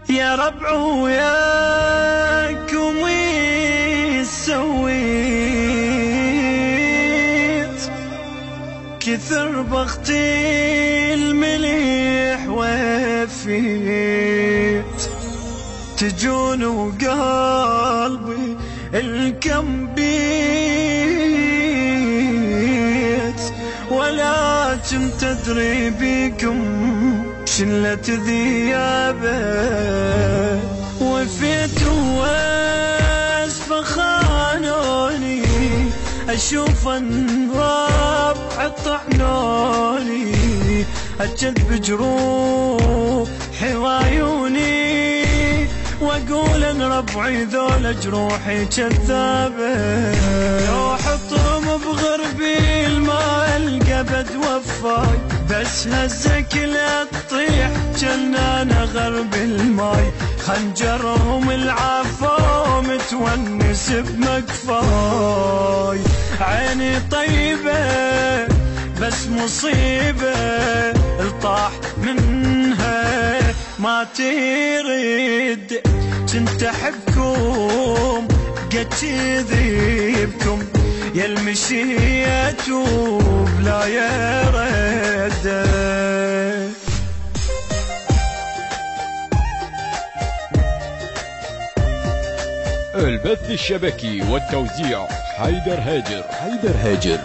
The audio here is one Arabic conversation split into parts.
يا ربع وياكم سويت كثر بختي المليح وفيت تجون وقلبي الكم بيت ولكن تدري بيكم شلة ذيابه وفيت واسف خانوني اشوف الربع طحنوني اجد بجروحي وعيوني واقول ان ربعي ذول جروحي كذابه لو حطهم بغربي الماء القبد وفاي بس هزك لا تطيح جنان غرب الماي خنجرهم العفو متونس بمكفاي عيني طيبة بس مصيبة الطاح منها ما تريد كنت احبكم قد كذبكم يا المشيت وبلا يرد. البث الشبكي والتوزيع حيدر هاجر.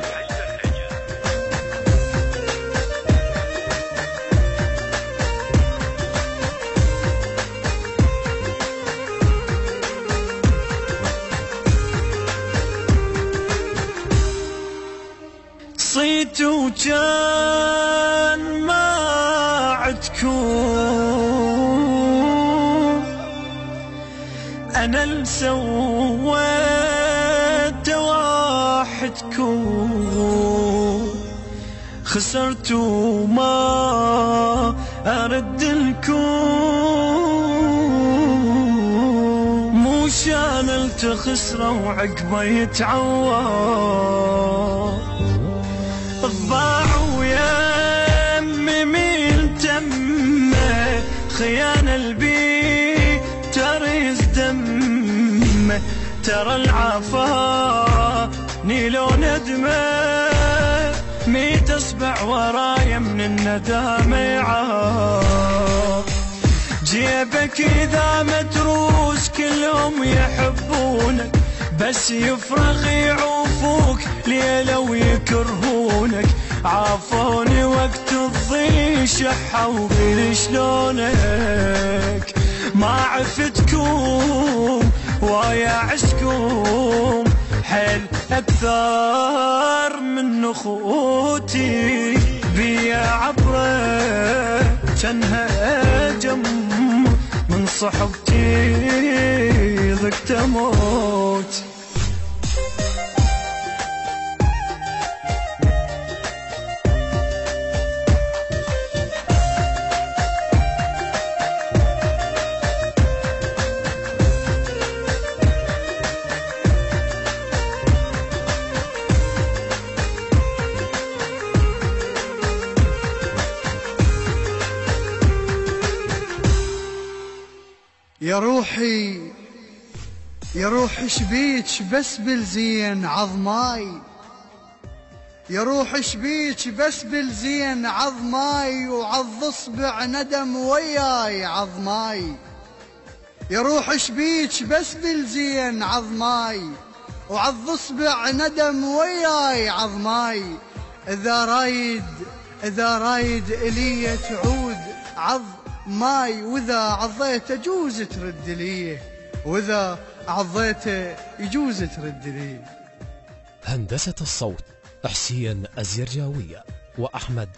صيت وكان ما عدكم أنا اللي سويت وحدكم خسرت وما أرد لكم مو شان التخسره وعقبه يتعور الضاع ويمي مين تمه خيانة البي تريز دمه ترى العفاني لو ندمه ميت اسبع ورايا من الندامة يعار جيبك اذا متروس كلهم يحبونك بس يفرغ يعوفوك ليلة ويكرهونك عافوني وقت الضي شحوا غير شلونك ما عفتكم ويا عشكم حيل أكثر من أخوتي بيا عبرة كانها جم من صحبتي ضقت موت. يا روحي شبيك بس بالزين عظماي يا روحي شبيك بس بالزين عظماي وعض اصبع ندم وياي عظماي يا روحي شبيك بس بالزين عظماي وعض اصبع ندم وياي عظماي اذا رايد الي تعود عظ ماي واذا عضيته جوز ترد لي واذا عضيته يجوز ترد لي. هندسة الصوت حسين الزرجاوية وأحمد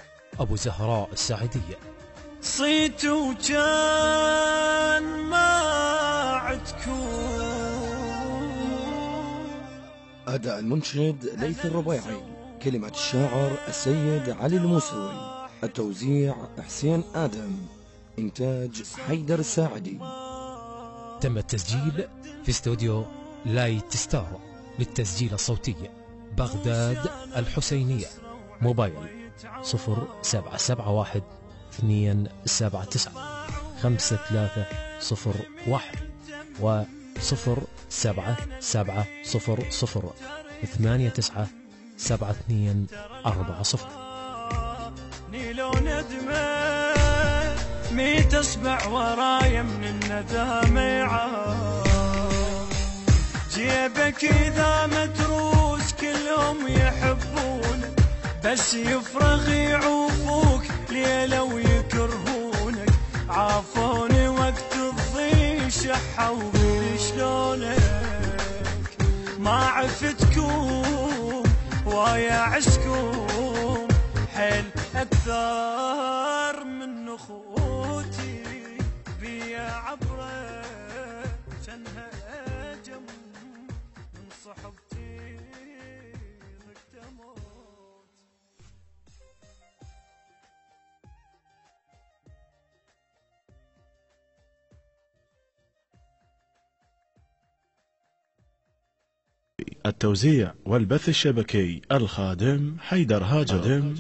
أبو زهراء السعدية. صيت وكان ما عدكم. أداء المنشد ليث الربيعي، كلمة الشاعر السيد علي الموسوي، التوزيع حسين آدم، إنتاج حيدر الساعدي. تم التسجيل في استوديو لايت ستار للتسجيل الصوتي بغداد الحسينية. موبايل 0771 279 53 01 و077000897240. نيلو ندمه ميت اسمع ورايا من الندامة يعاب. جيبك اذا متروس كلهم يحبونك، بس يفرغ يعوفوك ليلة ويكرهونك. عافوني وقت الضي شحوا شلونك، ما عفتكم ويا عسكم حيل أكثر من أخوتي بيا عبرة شنها أجم من صحبتي ضقت أموت. التوزيع والبث الشبكي الخادم حيدر هاجر.